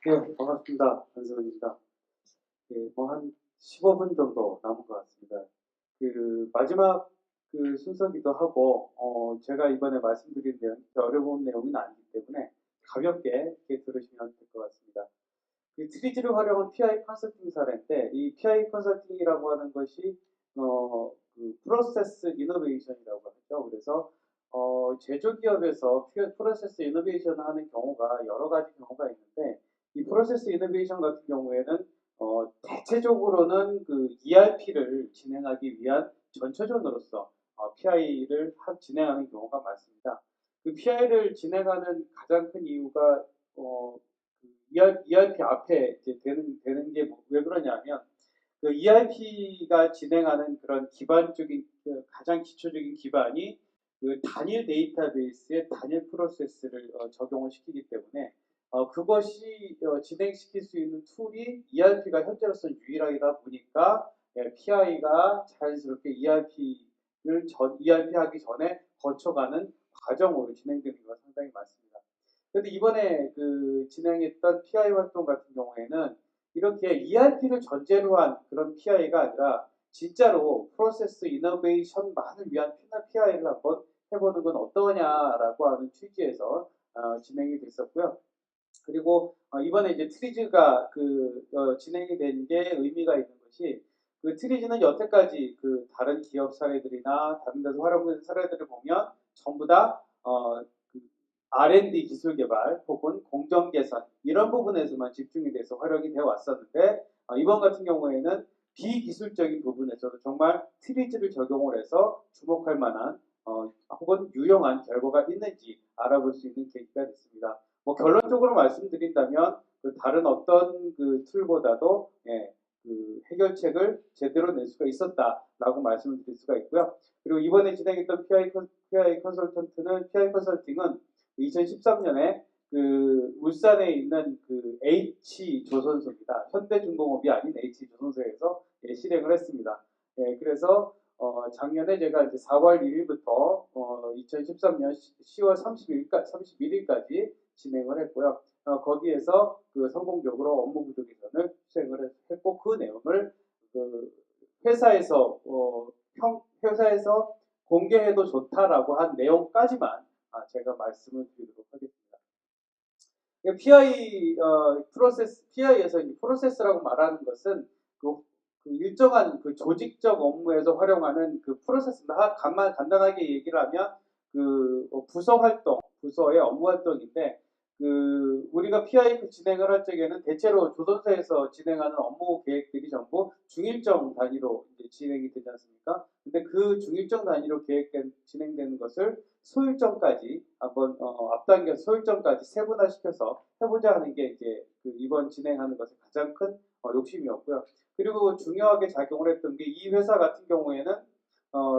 네, 반갑습니다. 안승환입니다. 네, 한 15분 정도 남은 것 같습니다. 마지막 순서기도 하고, 제가 이번에 말씀드린 내용, 어려운 내용은 아니기 때문에 가볍게 이렇게 들으시면 될 것 같습니다. 트리지를 활용한 PI 컨설팅 사례인데, 이 PI 컨설팅이라고 하는 것이, 프로세스 이노베이션이라고 하죠. 그래서, 제조기업에서 프로세스 이노베이션을 하는 경우가 여러 가지 경우가 있는데, 이 프로세스 이노베이션 같은 경우에는 대체적으로는 ERP를 진행하기 위한 전초전으로서 PI를 진행하는 경우가 많습니다. PI를 진행하는 가장 큰 이유가 ERP 앞에 이제 되는 게 왜 그러냐면 ERP가 진행하는 그런 기반적인 가장 기초적인 기반이 단일 데이터베이스에 단일 프로세스를 적용을 시키기 때문에 그것이 진행시킬 수 있는 툴이 ERP가 현재로서는 유일하다 보니까 PI가 자연스럽게 ERP 하기 전에 거쳐가는 과정으로 진행되는 경우가 상당히 많습니다. 그런데 이번에 진행했던 PI 활동 같은 경우에는 이렇게 ERP를 전제로 한 그런 PI가 아니라 진짜로 프로세스 이노베이션만을 위한 PI를 한번 해보는 건 어떠냐라고 하는 취지에서 진행이 됐었고요. 그리고 이번에 이제 트리즈가 진행이 된 게 의미가 있는 것이 트리즈는 여태까지 다른 기업 사례들이나 다른 데서 활용된 사례들을 보면 전부 다 R&D 기술 개발 혹은 공정 개선 이런 부분에서만 집중이 돼서 활용이 되어 왔었는데 이번 같은 경우에는 비기술적인 부분에서도 정말 트리즈를 적용을 해서 주목할 만한 혹은 유용한 결과가 있는지 알아볼 수 있는 계기가 됐습니다. 결론적으로 말씀드린다면 다른 어떤 툴보다도 해결책을 제대로 낼 수가 있었다라고 말씀을 드릴 수가 있고요. 그리고 이번에 진행했던 PI 컨설팅은 2013년에 울산에 있는 H조선소입니다. 현대중공업이 아닌 H조선소에서 실행을 했습니다. 그래서 작년에 제가 이제 4월 1일부터 2013년 10월 31일까지 진행을 했고요. 거기에서 성공적으로 업무 구조 개선을 수행을 했고 그 내용을 회사에서 공개해도 좋다라고 한 내용까지만 제가 말씀을 드리도록 하겠습니다. PI에서 프로세스라고 말하는 것은 일정한 조직적 업무에서 활용하는 프로세스입니다. 간단하게 얘기를 하면 부서 활동, 부서의 업무 활동인데 우리가 PI 진행을 할 적에는 대체로 조선소에서 진행하는 업무 계획들이 전부 중일정 단위로 진행이 되지 않습니까? 근데 중일정 단위로 진행되는 것을 소일정까지 한번 앞당겨서 소일정까지 세분화시켜서 해보자 하는 게 이제 이번 진행하는 것의 가장 큰 욕심이었고요. 그리고 중요하게 작용을 했던 게 이 회사 같은 경우에는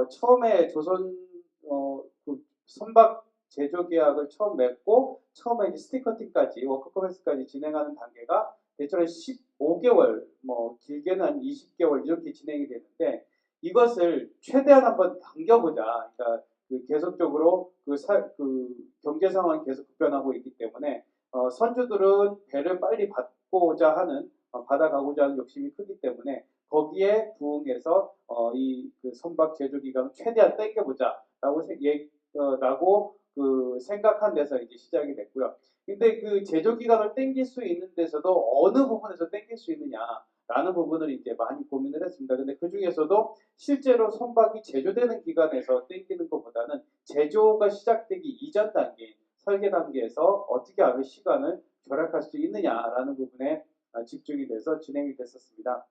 처음에 선박 제조 계약을 처음 맺고 처음에 이제 스티커팅까지 워크커머스까지 진행하는 단계가 대체로 15개월, 길게는 한 20개월 이렇게 진행이 되는데 이것을 최대한 한번 당겨보자. 그러니까 계속적으로 경제 상황이 계속 급변하고 있기 때문에 선주들은 배를 빨리 받아가고자 하는 욕심이 크기 때문에 거기에 부응해서 이 선박 제조 기간을 최대한 땡겨보자라고 생각한 데서 이제 시작이 됐고요. 근데 제조 기간을 땡길 수 있는 데서도 어느 부분에서 땡길 수 있느냐라는 부분을 이제 많이 고민을 했습니다. 근데 그 중에서도 실제로 선박이 제조되는 기간에서 땡기는 것보다는 제조가 시작되기 이전 단계, 설계 단계에서 어떻게 하면 시간을 절약할 수 있느냐라는 부분에 집중이 돼서 진행이 됐었습니다.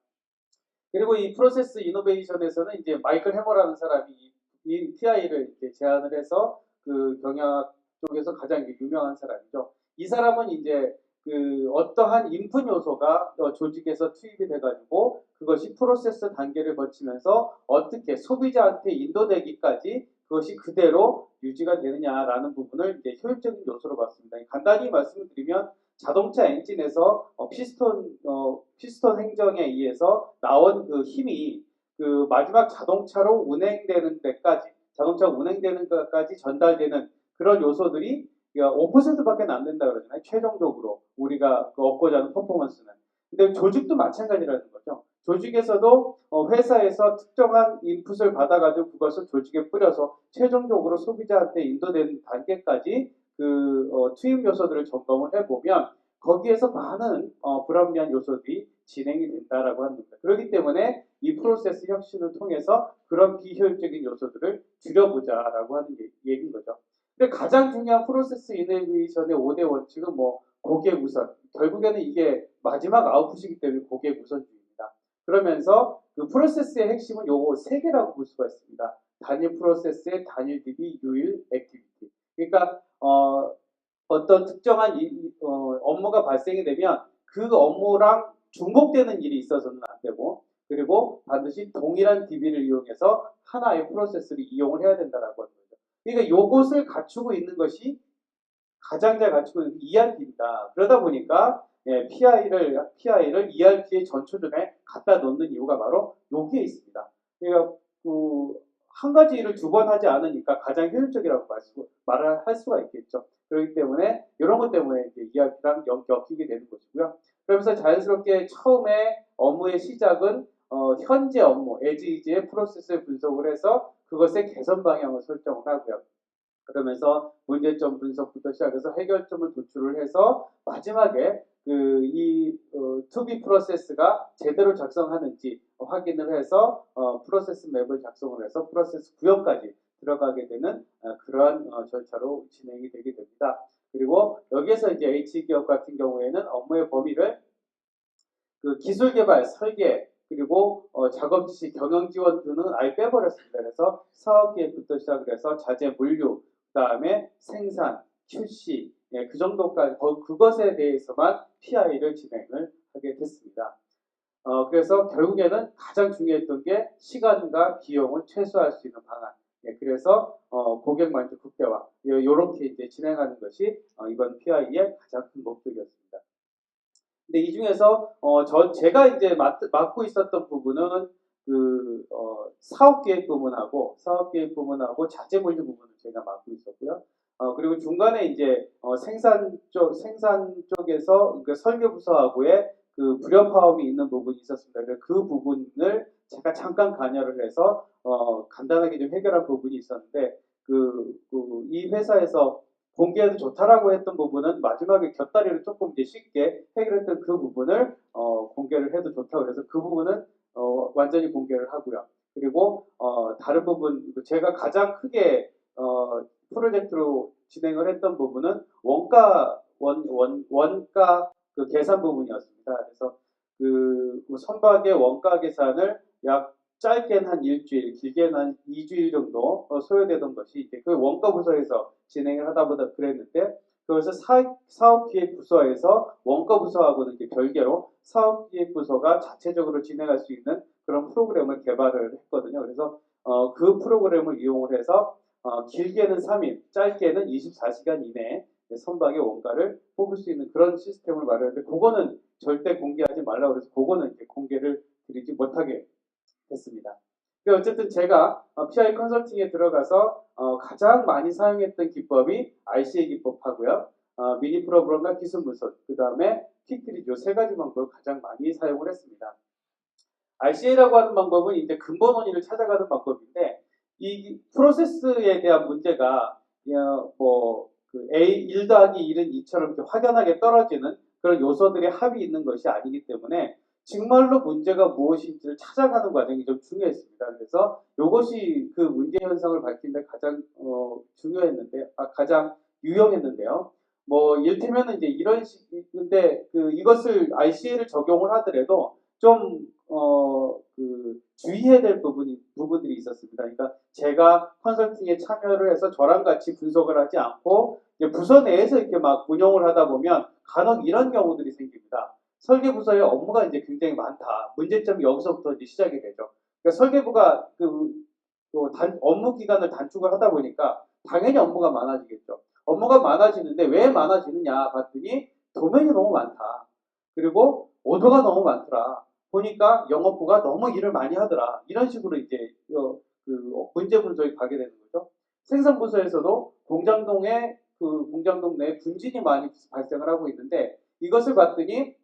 그리고 이 프로세스 이노베이션에서는 이제 마이클 해머라는 사람이 이 PI를 이렇게 제안을 해서 경영학 쪽에서 가장 유명한 사람이죠. 이 사람은 이제 어떠한 인풋 요소가 조직에서 투입이 돼가지고 그것이 프로세스 단계를 거치면서 어떻게 소비자한테 인도되기까지 그것이 그대로 유지가 되느냐라는 부분을 이제 효율적인 요소로 봤습니다. 간단히 말씀을 드리면 자동차 엔진에서 피스톤 행정에 의해서 나온 힘이 마지막 자동차가 운행되는 것까지 전달되는 그런 요소들이 그러니까 5%밖에 안 된다 그러잖아요. 최종적으로 우리가 그 얻고자 하는 퍼포먼스는. 근데 조직도 마찬가지라는 거죠. 조직에서도 회사에서 특정한 인풋을 받아가지고 그것을 조직에 뿌려서 최종적으로 소비자한테 인도되는 단계까지 투입 요소들을 점검을 해보면 거기에서 많은 불합리한 요소들이 진행이 된다라고 하는 겁니다. 그렇기 때문에 이 프로세스 혁신을 통해서 그런 비효율적인 요소들을 줄여보자라고 하는 얘기인 거죠. 근데 가장 중요한 프로세스 이노베이션의 5대 원칙은 뭐 고객 우선. 결국에는 이게 마지막 아웃풋이기 때문에 고객 우선주의입니다. 그러면서 그 프로세스의 핵심은 요거 세 개라고 볼 수가 있습니다. 단일 프로세스의 단일 DB, 유일, 액티비티. 그러니까 어떤 특정한 업무가 발생이 되면 그 업무랑 중복되는 일이 있어서는 안 되고, 그리고 반드시 동일한 DB를 이용해서 하나의 프로세스를 이용을 해야 된다라고 하는 거죠. 그러니까 요것을 갖추고 있는 것이 가장 잘 갖추고 있는 ERP입니다. 그러다 보니까 PI를 ERP의 전초전에 갖다 놓는 이유가 바로 여기에 있습니다. 그러니까 한 가지 일을 두 번 하지 않으니까 가장 효율적이라고 말을 할 수가 있겠죠. 그렇기 때문에 이런 것 때문에 이제 ERP랑 엮이게 되는 것이고요. 그러면서 자연스럽게 처음에 업무의 시작은 현재 업무, as-is의 프로세스를 분석을 해서 그것의 개선 방향을 설정을 하고요. 그러면서 문제점 분석부터 시작해서 해결점을 도출을 해서 마지막에 투비 프로세스가 제대로 작성하는지 확인을 해서 프로세스 맵을 작성을 해서 프로세스 구현까지 들어가게 되는 그러한 절차로 진행이 되게 됩니다. 그리고 여기에서 이제 H기업 같은 경우에는 업무의 범위를 기술 개발, 설계, 그리고 작업 지시, 경영 지원 등은 아예 빼버렸습니다. 그래서 사업 계획부터 시작을 해서 자재 물류, 그 다음에 생산, QC, 그 정도까지 그것에 대해서만 PI를 진행을 하게 됐습니다. 그래서 결국에는 가장 중요했던 게 시간과 비용을 최소화할 수 있는 방안. 그래서 고객 만족 극대화 이렇게 이제 진행하는 것이 이번 PI의 가장 큰 목적이었습니다. 근데 이 중에서 제가 이제 맡고 있었던 부분은 사업 계획 부문하고 자재 물류 부분을 제가 맡고 있었고요. 그리고 중간에 이제 생산 쪽에서 그러니까 설계 부서하고의 그 불협화음이 있는 부분이 있었습니다. 그래서 그 부분을 제가 잠깐 관여를 해서 간단하게 좀 해결한 부분이 있었는데 이 회사에서 공개해도 좋다라고 했던 부분은 마지막에 곁다리를 조금 이제 쉽게 해결했던 그 부분을 공개를 해도 좋다고 그래서 그 부분은 완전히 공개를 하고요. 그리고 다른 부분 제가 가장 크게 프로젝트로 진행을 했던 부분은 원가 그 계산 부분이었습니다. 그래서 선박의 원가 계산을 약 짧게는 한 일주일, 길게는 한 2주일 정도 소요되던 것이 이제 그 원가 부서에서 진행을 하다 보다 그랬는데 그래서 사업기획부서에서 원가 부서하고는 이제 별개로 사업기획부서가 자체적으로 진행할 수 있는 그런 프로그램을 개발을 했거든요. 그래서 그 프로그램을 이용을 해서 길게는 3일, 짧게는 24시간 이내에 선박의 원가를 뽑을 수 있는 그런 시스템을 마련했는데 그거는 절대 공개하지 말라고 해서 그거는 이제 공개를 드리지 못하게 됐습니다. 어쨌든 제가 PI 컨설팅에 들어가서 가장 많이 사용했던 기법이 RCA 기법하고요. 미니 프로그램과 기술 분석, 그 다음에 퀵트리죠. 세 가지 방법을 가장 많이 사용을 했습니다. RCA라고 하는 방법은 이제 근본 원인을 찾아가는 방법인데 이 프로세스에 대한 문제가 A 1 더하기 1은 2처럼 확연하게 떨어지는 그런 요소들의 합이 있는 것이 아니기 때문에 정말로 문제가 무엇인지를 찾아가는 과정이 좀 중요했습니다. 그래서 이것이 그 문제 현상을 밝히는데 가장 가장 유용했는데요. 이를테면 이제 이런 식인데 이것을 RCA를 적용을 하더라도 좀 주의해야 될 부분들이 있었습니다. 그러니까 제가 컨설팅에 참여를 해서 저랑 같이 분석을 하지 않고 부서 내에서 이렇게 막 운영을 하다 보면 간혹 이런 경우들이 생깁니다. 설계부서의 업무가 이제 굉장히 많다. 문제점이 여기서부터 이제 시작이 되죠. 그러니까 설계부가 업무 기간을 단축을 하다 보니까 당연히 업무가 많아지겠죠. 업무가 많아지는데 왜 많아지느냐 봤더니 도면이 너무 많다. 그리고 오더가 너무 많더라. 보니까 영업부가 너무 일을 많이 하더라. 이런 식으로 이제 문제 분석이 가게 되는 거죠. 생산부서에서도 공장동에 그 공장동 내에 분진이 많이 발생을 하고 있는데 이것을 봤더니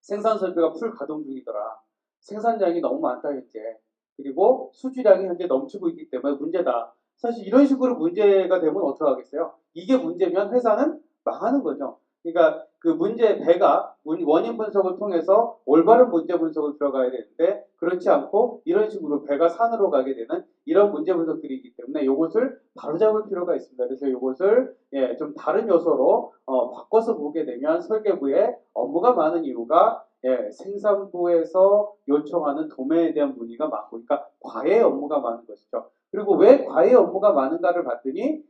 생산 설비가 풀 가동 중이더라. 생산량이 너무 많다 현재. 그리고 수주량이 현재 넘치고 있기 때문에 문제다. 사실 이런 식으로 문제가 되면 어떡하겠어요? 이게 문제면 회사는 망하는 거죠. 그러니까 그 문제 배가 원인 분석을 통해서 올바른 문제 분석을 들어가야 되는데 그렇지 않고 이런 식으로 배가 산으로 가게 되는 이런 문제 분석들이기 때문에 이것을 바로잡을 필요가 있습니다. 그래서 이것을 좀 다른 요소로 바꿔서 보게 되면 설계부에 업무가 많은 이유가 생산부에서 요청하는 도면에 대한 문의가 많고, 그러니까 과외 업무가 많은 것이죠. 그리고 왜 과외 업무가 많은가를 봤더니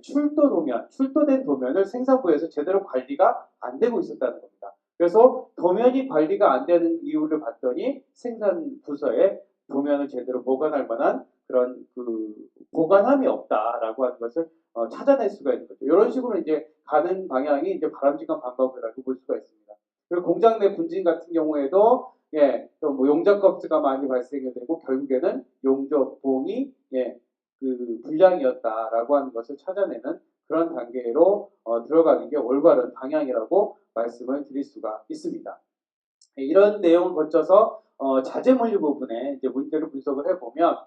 출도된 도면을 생산부에서 제대로 관리가 안 되고 있었다는 겁니다. 그래서 도면이 관리가 안 되는 이유를 봤더니 생산 부서에 도면을 제대로 보관할 만한 그런 그 보관함이 없다라고 하는 것을 찾아낼 수가 있는 거죠. 이런 식으로 이제 가는 방향이 이제 바람직한 방법이라고 볼 수가 있습니다. 그리고 공장 내 분진 같은 경우에도 또 뭐 용접 값수가 많이 발생이 되고 결국에는 용접봉이 그 불량이었다라고 하는 것을 찾아내는 그런 단계로 들어가는 게 올바른 방향이라고 말씀을 드릴 수가 있습니다. 이런 내용을 거쳐서 자재 물류 부분에 이제 문제를 분석을 해보면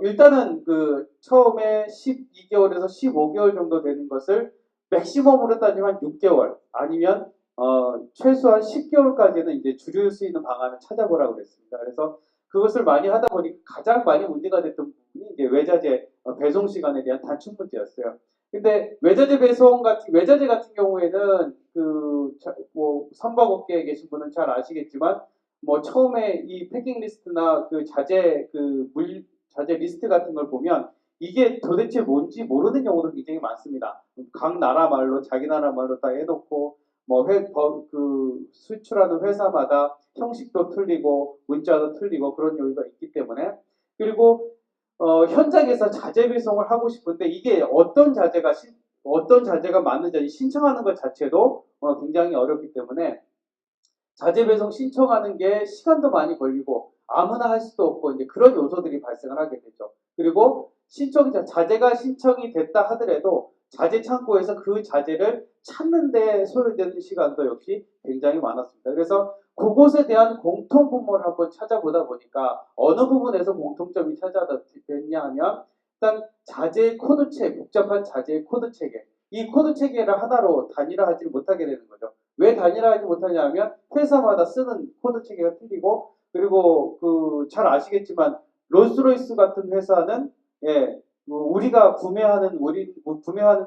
일단은 그 처음에 12개월에서 15개월 정도 되는 것을 맥시멈으로 따지면 6개월 아니면 최소한 10개월까지는 이제 줄일 수 있는 방안을 찾아보라고 그랬습니다. 그래서 그것을 많이 하다 보니 가장 많이 문제가 됐던 부분이 이제 외자재 배송 시간에 대한 단축 문제였어요. 근데 외자재 같은 경우에는 뭐 선박업계에 계신 분은 잘 아시겠지만 뭐 처음에 이 패킹 리스트나 그 자재 리스트 같은 걸 보면 이게 도대체 뭔지 모르는 경우도 굉장히 많습니다. 각 나라 말로 자기 나라 말로 다 해놓고 뭐 수출하는 회사마다 형식도 틀리고 문자도 틀리고 그런 요소가 있기 때문에 그리고 현장에서 자재 배송을 하고 싶은데 이게 어떤 자재가 맞는지 신청하는 것 자체도 굉장히 어렵기 때문에 자재 배송 신청하는 게 시간도 많이 걸리고 아무나 할 수도 없고 이제 그런 요소들이 발생을 하게 되죠. 그리고 자재가 신청이 됐다 하더라도 자재 창고에서 그 자재를 찾는데 소요되는 시간도 역시 굉장히 많았습니다. 그래서 그곳에 대한 공통 분모를 한번 찾아보다 보니까 어느 부분에서 공통점이 찾아졌냐 하면 일단 복잡한 자재 코드 체계. 이 코드 체계를 하나로 단일화하지 못하게 되는 거죠. 왜 단일화하지 못하냐 하면 회사마다 쓰는 코드 체계가 틀리고 그리고 잘 아시겠지만 롤스로이스 같은 회사는 우리가 구매하는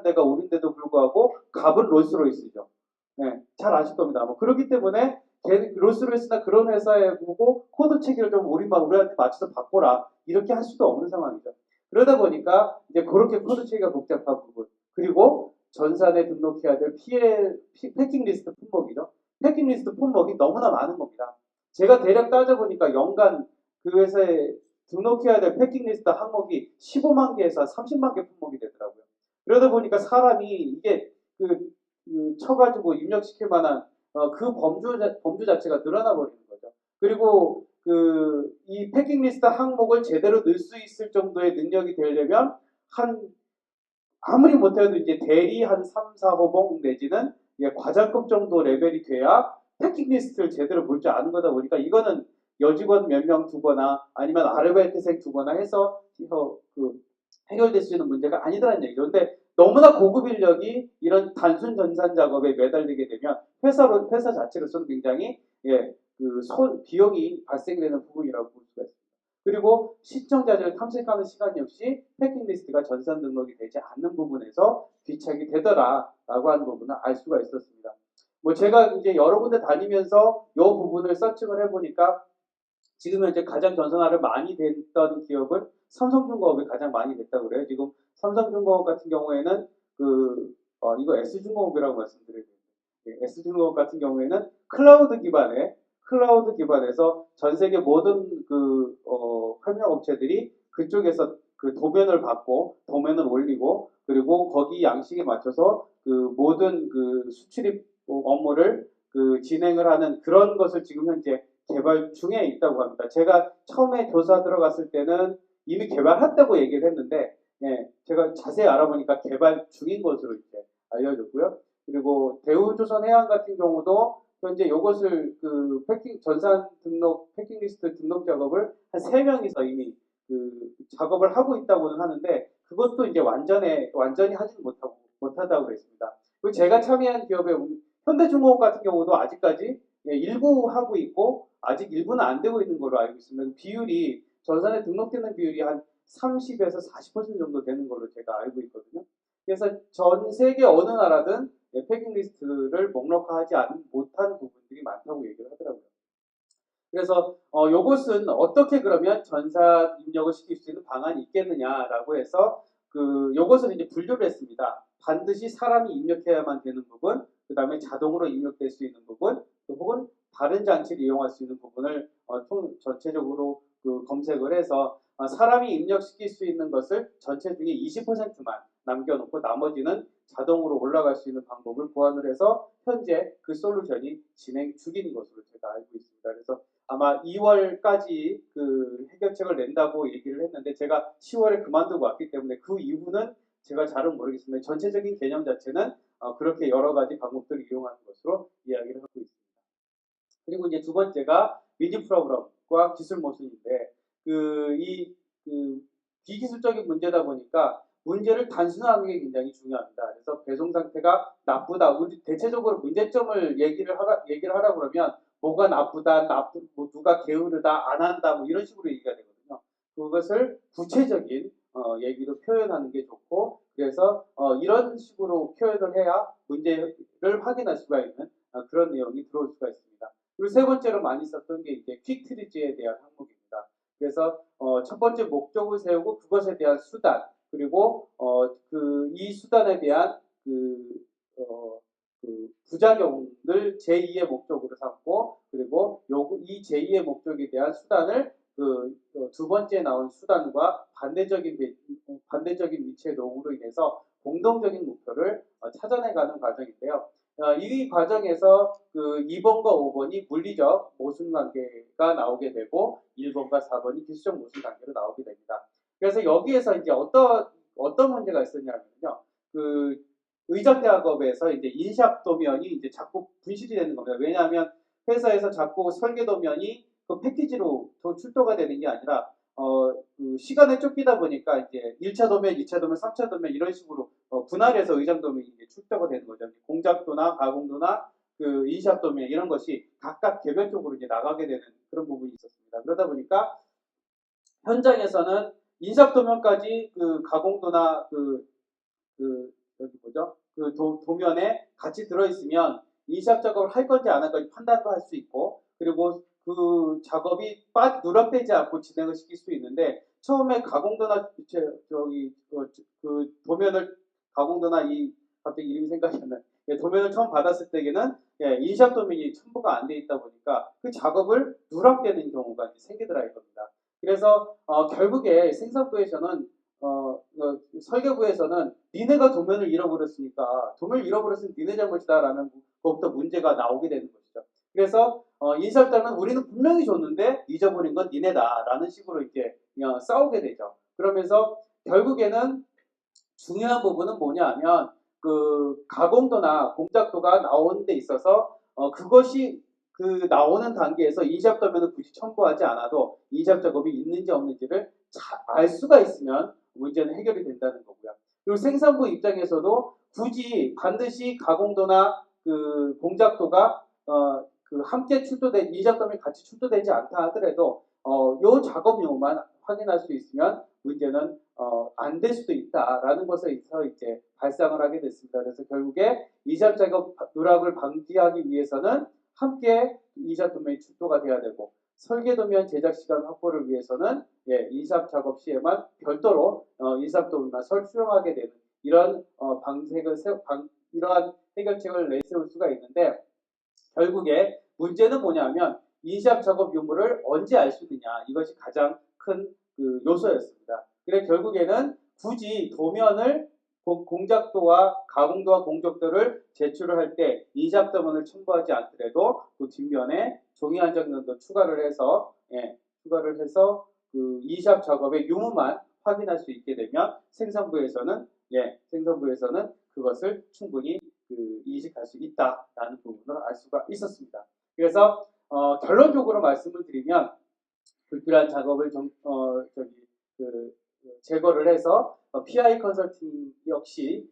데가 우리인데도 불구하고 값은 롤스로이스죠. 잘 아실 겁니다. 뭐 그렇기 때문에 롤스로이스나 그런 회사에 보고 코드 체계를 좀 우리한테 맞춰서 바꿔라 이렇게 할 수도 없는 상황이죠. 그러다 보니까 이제 그렇게 코드 체계가 복잡한 부분 그리고 전산에 등록해야 될 패킹 리스트 품목이죠. 패킹 리스트 품목이 너무나 많은 겁니다. 제가 대략 따져보니까 연간 그 회사에 등록해야 될 패킹 리스트 항목이 15만 개에서 30만 개 품목이 되더라고요. 그러다 보니까 사람이 이게 쳐가지고 입력시킬 만한 그 범주 자체가 늘어나 버리는 거죠. 그리고 이 패킹 리스트 항목을 제대로 넣을 수 있을 정도의 능력이 되려면 아무리 못해도 이제 대리 한 3, 4호봉 내지는 과장급 정도 레벨이 돼야 패킹 리스트를 제대로 볼 줄 아는 거다 보니까 이거는 여직원 몇 명 두거나 아니면 아르바이트생 두거나 해서 해결될 수 있는 문제가 아니다라는 얘기죠. 근데 너무나 고급 인력이 이런 단순 전산 작업에 매달리게 되면 회사 자체로서는 굉장히 비용이 발생되는 부분이라고 볼 수가 있습니다. 그리고 시청자들을 탐색하는 시간 역시 패킹 리스트가 전산 등록이 되지 않는 부분에서 귀착이 되더라라고 하는 부분을 알 수가 있었습니다. 뭐 제가 이제 여러 군데 다니면서 이 부분을 서칭을 해보니까 지금 현재 가장 전산화를 많이 됐던 기업은 삼성중공업이 가장 많이 됐다고 그래요. 지금 삼성중공업 같은 경우에는 이거 S중공업이라고 말씀드려야 되는데 S중공업 같은 경우에는 클라우드 기반에서 전 세계 모든 협력 업체들이 그쪽에서 그 도면을 받고 도면을 올리고 그리고 거기 양식에 맞춰서 모든 수출입 업무를 진행을 하는 그런 것을 지금 현재 개발 중에 있다고 합니다. 제가 처음에 조사 들어갔을 때는 이미 개발했다고 얘기를 했는데 예, 제가 자세히 알아보니까 개발 중인 것으로 이제 알려졌고요. 그리고 대우조선해양 같은 경우도 현재 이것을 그 패킹 전산 등록 패킹리스트 등록 작업을 한 3명이서 이미 그 작업을 하고 있다고는 하는데 그것도 이제 완전히 하지는 못하다고 그랬습니다. 그리고 제가 참여한 기업의 현대중공업 같은 경우도 아직까지 예, 일부 하고 있고 아직 일부는 안 되고 있는 걸로 알고 있습니다. 비율이 전산에 등록되는 비율이 한 30에서 40% 정도 되는 걸로 제가 알고 있거든요. 그래서 전 세계 어느 나라든 패킹 리스트를 목록화하지 못한 부분들이 많다고 얘기를 하더라고요. 그래서 요것은 어떻게 그러면 전산 입력을 시킬 수 있는 방안이 있겠느냐라고 해서 그 요것을 이제 분류를 했습니다. 반드시 사람이 입력해야만 되는 부분, 그 다음에 자동으로 입력될 수 있는 부분, 또 혹은 다른 장치를 이용할 수 있는 부분을 전체적으로 그 검색을 해서 사람이 입력시킬 수 있는 것을 전체 중에 20%만 남겨놓고 나머지는 자동으로 올라갈 수 있는 방법을 보완을 해서 현재 그 솔루션이 진행 중인 것으로 제가 알고 있습니다. 그래서 아마 2월까지 그 해결책을 낸다고 얘기를 했는데 제가 10월에 그만두고 왔기 때문에 그 이후는 제가 잘은 모르겠습니다. 전체적인 개념 자체는 그렇게 여러 가지 방법들을 이용하는 것으로 이야기를 하고 있습니다. 그리고 이제 두 번째가 미디 프로그램과 기술 모순인데 그 비기술적인 문제다 보니까 문제를 단순화하는 게 굉장히 중요합니다. 그래서 배송 상태가 나쁘다. 우리 대체적으로 문제점을 얘기를 하라 그러면 뭐가 나쁘다, 뭐 누가 게으르다, 안 한다, 뭐 이런 식으로 얘기가 되거든요. 그것을 구체적인 얘기로 표현하는 게 좋고, 그래서 이런 식으로 표현을 해야 문제를 확인할 수가 있는 그런 내용이 들어올 수가 있습니다. 그리고 세 번째로 많이 썼던 게 이제 퀵 트리지에 대한 항목입니다. 그래서 첫 번째 목적을 세우고 그것에 대한 수단, 그리고 이 수단에 대한 그 부작용을 제2의 목적으로 삼고, 그리고 이 제2의 목적에 대한 수단을 두 번째 나온 수단과 반대적인 위치의 노음으로 인해서 공동적인 목표를 찾아내가는 과정인데요. 이 과정에서 그 2번과 5번이 물리적 모순 관계가 나오게 되고 1번과 4번이 기술적 모순 관계로 나오게 됩니다. 그래서 여기에서 이제 어떤 문제가 있었냐면요. 그 의적 작업에서 이제 인샵 도면이 이제 자꾸 분실이 되는 겁니다. 왜냐하면 회사에서 자꾸 설계 도면이 그 패키지로 출토가 되는 게 아니라 그 시간에 쫓기다 보니까 이제 1차 도면, 2차 도면, 3차 도면 이런 식으로 분할해서 의장 도면이 이제 출토가 되는 거죠. 공작도나 가공도나 그 인샵 도면 이런 것이 각각 개별적으로 이제 나가게 되는 그런 부분이 있었습니다. 그러다 보니까 현장에서는 인샵 도면까지 그 가공도나 여기 뭐죠? 그 도면에 같이 들어있으면 인샵 작업을 할 건지 안 할 건지 판단도 할 수 있고, 그리고 그 작업이 누락되지 않고 진행을 시킬 수 있는데, 처음에 가공도나 그 도면을 가공도나 갑자기 이름이 생각이 안 나요. 도면을 처음 받았을 때에는 인샵 도면이 첨부가 안 돼 있다 보니까 그 작업을 누락되는 경우가 생기더라 이겁니다. 그래서 결국에 생산부에서는 설계부에서는 니네가 도면을 잃어버렸으니까 도면을 잃어버렸으니 니네 잘못이다라는 것부터 문제가 나오게 되는 것이죠. 그래서 인샵단은 우리는 분명히 줬는데 잊어버린 건 니네다라는 식으로 이렇게 싸우게 되죠. 그러면서 결국에는 중요한 부분은 뭐냐 하면 그 가공도나 공작도가 나오는 데 있어서 그것이 그 나오는 단계에서 인샵 도면을 굳이 첨부하지 않아도 인샵 작업이 있는지 없는지를 알 수가 있으면 문제는 해결이 된다는 거고요. 그리고 생산부 입장에서도 굳이 반드시 가공도나 그 공작도가 그 함께 출토된 인샵 도면이 같이 출토되지 않다 하더라도 요 작업용만 확인할 수 있으면 문제는 안 될 수도 있다라는 것에서 이제 발상을 하게 됐습니다. 그래서 결국에 인샵 작업 누락을 방지하기 위해서는 함께 인샵 도면이 출토가 돼야 되고, 설계 도면 제작 시간 확보를 위해서는 인샵 작업 시에만 별도로 인샵 도면만 수령하게 되는 이런 이러한 해결책을 내세울 수가 있는데, 결국에 문제는 뭐냐면 인샵 작업 유무를 언제 알 수 있느냐, 이것이 가장 큰 그 요소였습니다. 그래 결국에는 굳이 도면을 공작도와 가공도와 공작도를 제출을 할 때 인샵 도면을 첨부하지 않더라도 그 뒷면에 종이 한 장 정도 추가를 해서 그 인샵 작업의 유무만 확인할 수 있게 되면 생성부에서는 그것을 충분히 인식할 수 있다라는 부분을 알 수가 있었습니다. 그래서 결론적으로 말씀을 드리면 불필요한 작업을 제거를 해서 PI 컨설팅 역시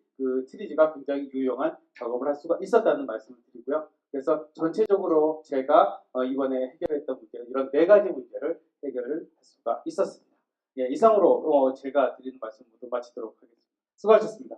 트리즈가 굉장히 유용한 작업을 할 수가 있었다는 말씀을 드리고요. 그래서 전체적으로 제가 이번에 해결했던 문제는 이런 4가지 문제를 해결을 할 수가 있었습니다. 예, 이상으로 제가 드리는 말씀 모두 마치도록 하겠습니다. 수고하셨습니다.